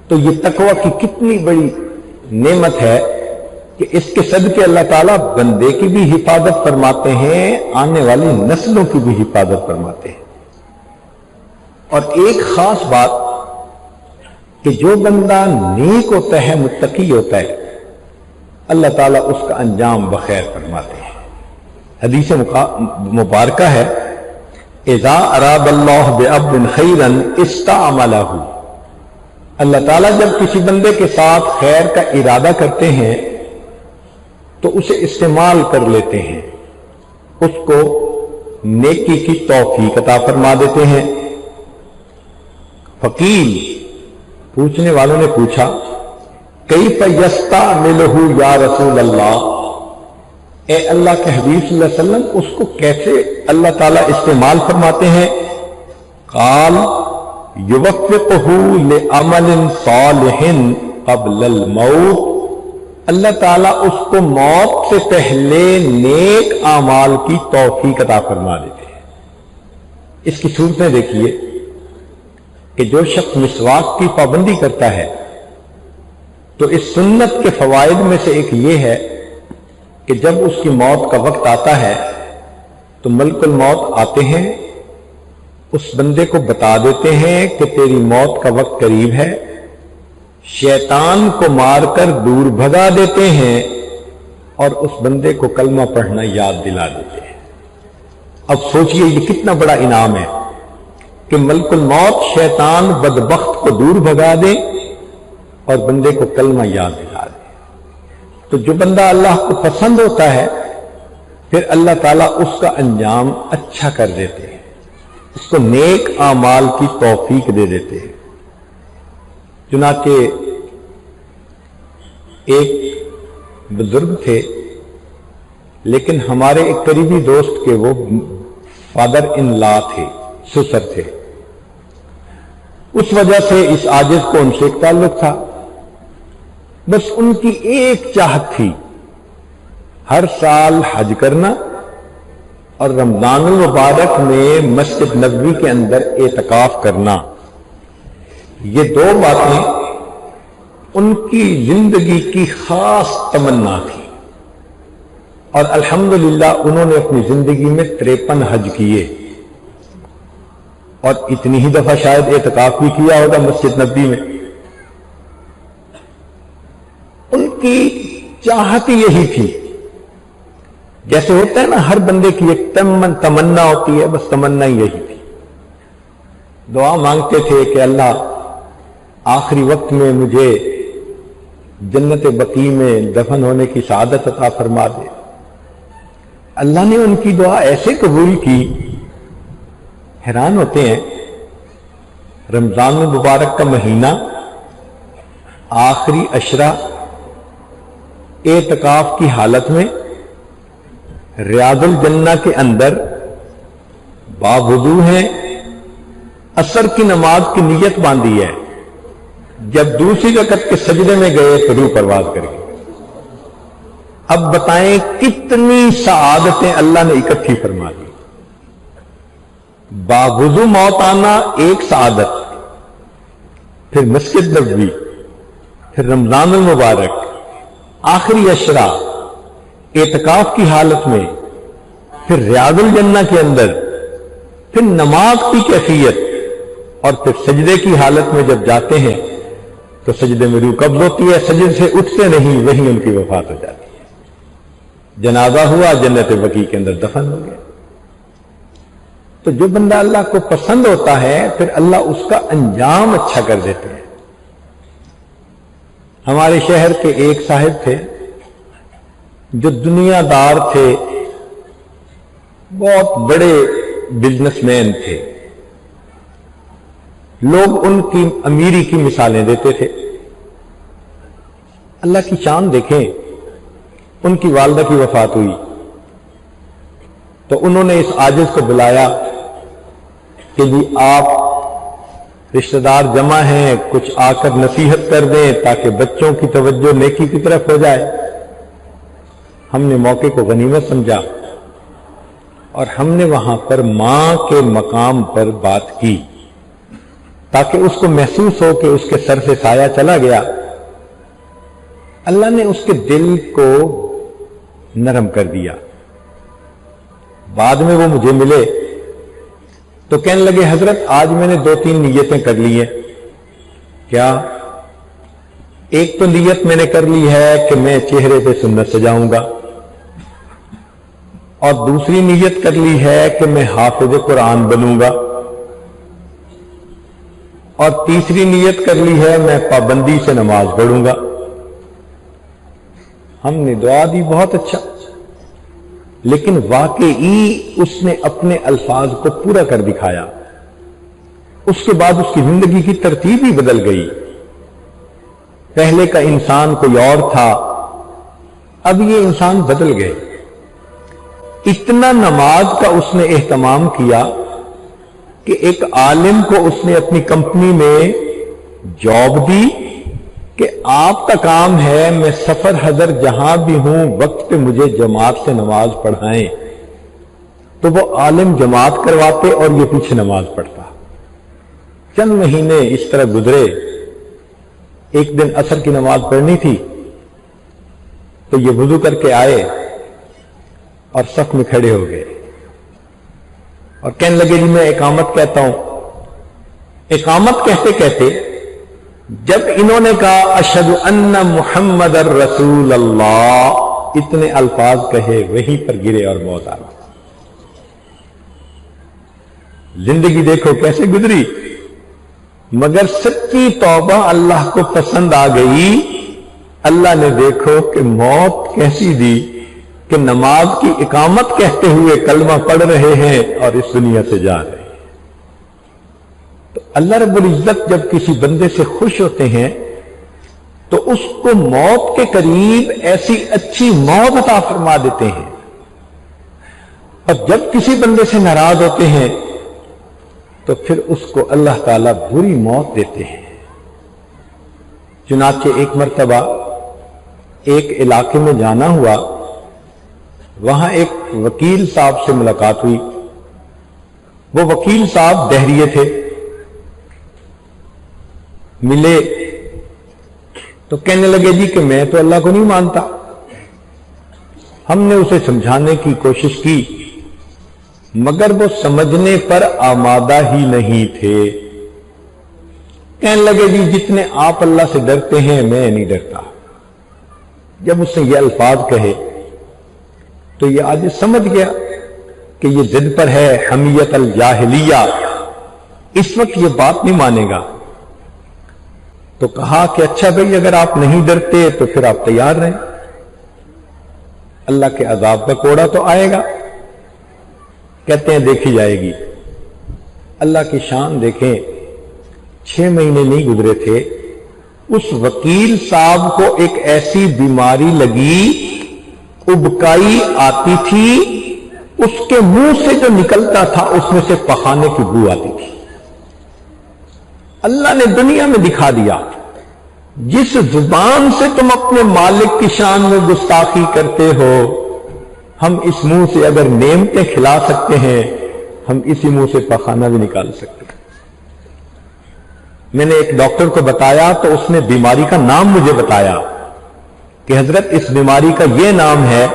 تو یہ تقوی کی کتنی بڑی نعمت ہے کہ اس کے صدقے اللہ تعالیٰ بندے کی بھی حفاظت فرماتے ہیں، آنے والی نسلوں کی بھی حفاظت فرماتے ہیں۔ اور ایک خاص بات کہ جو بندہ نیک ہوتا ہے، متقی ہوتا ہے، اللہ تعالیٰ اس کا انجام بخیر فرماتے ہیں۔ حدیث مبارکہ ہے، اذا اراد اللہ بعبد خیرا استعملہ، اللہ تعالیٰ جب کسی بندے کے ساتھ خیر کا ارادہ کرتے ہیں تو اسے استعمال کر لیتے ہیں، اس کو نیکی کی توفیق عطا فرما دیتے ہیں۔ فقیل، پوچھنے والوں نے پوچھا، کیف یستعملہ یا رسول اللہ، اے اللہ کے حبیب صلی اللہ علیہ وسلم اس کو کیسے اللہ تعالیٰ استعمال فرماتے ہیں؟ قال یوفقہ لعمل صالح قبل الموت، اللہ تعالیٰ اس کو موت سے پہلے نیک اعمال کی توفیق عطا فرما دیتے ہیں۔ اس کی صورت میں دیکھیے کہ جو شخص مسواک کی پابندی کرتا ہے تو اس سنت کے فوائد میں سے ایک یہ ہے کہ جب اس کی موت کا وقت آتا ہے تو ملک الموت آتے ہیں، اس بندے کو بتا دیتے ہیں کہ تیری موت کا وقت قریب ہے، شیطان کو مار کر دور بھگا دیتے ہیں اور اس بندے کو کلمہ پڑھنا یاد دلا دیتے ہیں۔ اب سوچئے یہ کتنا بڑا انعام ہے کہ ملک الموت شیطان بدبخت کو دور بھگا دے اور بندے کو کلمہ یاد دلا دے۔ تو جو بندہ اللہ کو پسند ہوتا ہے پھر اللہ تعالیٰ اس کا انجام اچھا کر دیتے ہیں، اس کو نیک اعمال کی توفیق دے دیتے ہیں۔ چنانچہ ایک بزرگ تھے لیکن ہمارے ایک قریبی دوست کے وہ فادر ان لا تھے، سسر تھے، اس وجہ سے اس عاجز کو ان سے ایک تعلق تھا۔ بس ان کی ایک چاہت تھی، ہر سال حج کرنا اور رمضان المبارک میں مسجد نبوی کے اندر اعتکاف کرنا۔ یہ دو باتیں ان کی زندگی کی خاص تمنا تھی، اور الحمدللہ انہوں نے اپنی زندگی میں 53 حج کیے اور اتنی ہی دفعہ شاید اعتکاف بھی کیا ہوگا مسجد نبوی میں۔ ان کی چاہت یہی تھی، جیسے ہوتا ہے نا ہر بندے کی ایک تمنا ہوتی ہے، بس تمنا یہی تھی۔ دعا مانگتے تھے کہ اللہ آخری وقت میں مجھے جنت بقیع میں دفن ہونے کی سعادت عطا فرما دے۔ اللہ نے ان کی دعا ایسے قبول کی، حیران ہوتے ہیں، رمضان المبارک کا مہینہ، آخری عشرہ، اعتکاف کی حالت میں ریاض الجنہ کے اندر باوضو ہیں، عصر کی نماز کی نیت باندھی ہے، جب دوسری رکعت کے سجدے میں گئے تو روح پرواز کر گئی۔ اب بتائیں کتنی سعادتیں اللہ نے اکٹھی فرما دی۔ باوضو موت آنا ایک سعادت، پھر مسجد نبوی، پھر رمضان المبارک، آخری عشرہ، اعتکاف کی حالت میں، پھر ریاض الجنہ کے اندر، پھر نماز کی کیفیت، اور پھر سجدے کی حالت میں جب جاتے ہیں تو سجدے میں روح قبض ہوتی ہے، سجدے سے اٹھتے نہیں، وہیں ان کی وفات ہو جاتی ہے۔ جنازہ ہوا، جنت بقیع کے اندر دفن ہو گیا۔ تو جو بندہ اللہ کو پسند ہوتا ہے پھر اللہ اس کا انجام اچھا کر دیتے ہیں۔ ہمارے شہر کے ایک صاحب تھے جو دنیا دار تھے، بہت بڑے بزنس مین تھے، لوگ ان کی امیری کی مثالیں دیتے تھے۔ اللہ کی شان دیکھیں، ان کی والدہ کی وفات ہوئی تو انہوں نے اس عاجز کو بلایا کہ جی آپ رشتہ دار جمع ہیں، کچھ آ کر نصیحت کر دیں تاکہ بچوں کی توجہ نیکی کی طرف ہو جائے۔ ہم نے موقع کو غنیمت سمجھا اور ہم نے وہاں پر ماں کے مقام پر بات کی تاکہ اس کو محسوس ہو کہ اس کے سر سے سایہ چلا گیا، اللہ نے اس کے دل کو نرم کر دیا۔ بعد میں وہ مجھے ملے تو کہنے لگے حضرت آج میں نے 2-3 نیتیں کر لی ہیں۔ کیا؟ ایک تو نیت میں نے کر لی ہے کہ میں چہرے پہ سنت سجاؤں گا، اور دوسری نیت کر لی ہے کہ میں حافظ قرآن بنوں گا، اور تیسری نیت کر لی ہے میں پابندی سے نماز پڑھوں گا۔ ہم نے دعا دی، بہت اچھا، لیکن واقعی اس نے اپنے الفاظ کو پورا کر دکھایا۔ اس کے بعد اس کی زندگی کی ترتیب ہی بدل گئی۔ پہلے کا انسان کوئی اور تھا، اب یہ انسان بدل گئے۔ اتنا نماز کا اس نے اہتمام کیا کہ ایک عالم کو اس نے اپنی کمپنی میں جاب دی کہ آپ کا کام ہے میں سفر حضر جہاں بھی ہوں وقت پہ مجھے جماعت سے نماز پڑھائیں۔ تو وہ عالم جماعت کرواتے اور یہ پیچھے نماز پڑھتا۔ چند مہینے اس طرح گزرے۔ ایک دن عصر کی نماز پڑھنی تھی تو یہ وضو کر کے آئے اور صف میں کھڑے ہو گئے اور کہنے لگے جی میں اقامت کہتا ہوں۔ اقامت کہتے کہتے جب انہوں نے کہا اشہد ان محمد الرسول اللہ، اتنے الفاظ کہے وہیں پر گرے اور موت آ گئی۔ زندگی دیکھو کیسے گزری، مگر سچی توبہ اللہ کو پسند آ گئی۔ اللہ نے دیکھو کہ موت کیسی دی کہ نماز کی اقامت کہتے ہوئے کلمہ پڑھ رہے ہیں اور اس دنیا سے جا رہے ہیں۔ تو اللہ رب العزت جب کسی بندے سے خوش ہوتے ہیں تو اس کو موت کے قریب ایسی اچھی موت عطا فرما دیتے ہیں، اور جب کسی بندے سے ناراض ہوتے ہیں تو پھر اس کو اللہ تعالیٰ بری موت دیتے ہیں۔ چنانچہ ایک مرتبہ ایک علاقے میں جانا ہوا، وہاں ایک وکیل صاحب سے ملاقات ہوئی۔ وہ وکیل صاحب دہریے تھے، ملے تو کہنے لگے جی کہ میں تو اللہ کو نہیں مانتا۔ ہم نے اسے سمجھانے کی کوشش کی مگر وہ سمجھنے پر آمادہ ہی نہیں تھے۔ کہنے لگے جی جتنے آپ اللہ سے ڈرتے ہیں میں نہیں ڈرتا۔ جب اس نے یہ الفاظ کہے تو یہ آج سمجھ گیا کہ یہ ضد پر ہے، حمیت الجاہلیہ، اس وقت یہ بات نہیں مانے گا۔ تو کہا کہ اچھا بھئی اگر آپ نہیں ڈرتے تو پھر آپ تیار رہیں، اللہ کے عذاب کا کوڑا تو آئے گا۔ کہتے ہیں دیکھی جائے گی۔ اللہ کی شان دیکھیں، 6 مہینے نہیں گزرے تھے، اس وکیل صاحب کو ایک ایسی بیماری لگی، ابکائی آتی تھی، اس کے منہ سے جو نکلتا تھا اس میں سے پخانے کی بو آتی تھی۔ اللہ نے دنیا میں دکھا دیا جس زبان سے تم اپنے مالک کی شان میں گستاخی کرتے ہو، ہم اس منہ سے اگر نعمتیں کھلا سکتے ہیں، ہم اسی منہ سے پخانہ بھی نکال سکتے ہیں۔ میں نے ایک ڈاکٹر کو بتایا تو اس نے بیماری کا نام مجھے بتایا کہ حضرت اس بیماری کا یہ نام ہے،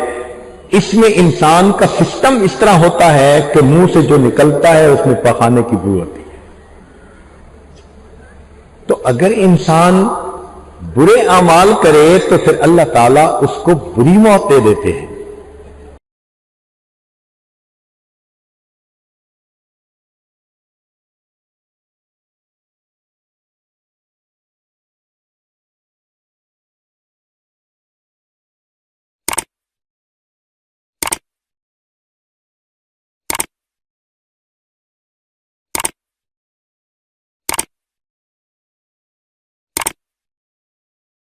اس میں انسان کا سسٹم اس طرح ہوتا ہے کہ منہ سے جو نکلتا ہے اس میں پخانے کی بو ہوتی ہے۔ تو اگر انسان برے اعمال کرے تو پھر اللہ تعالیٰ اس کو بری موت دے دیتے ہیں۔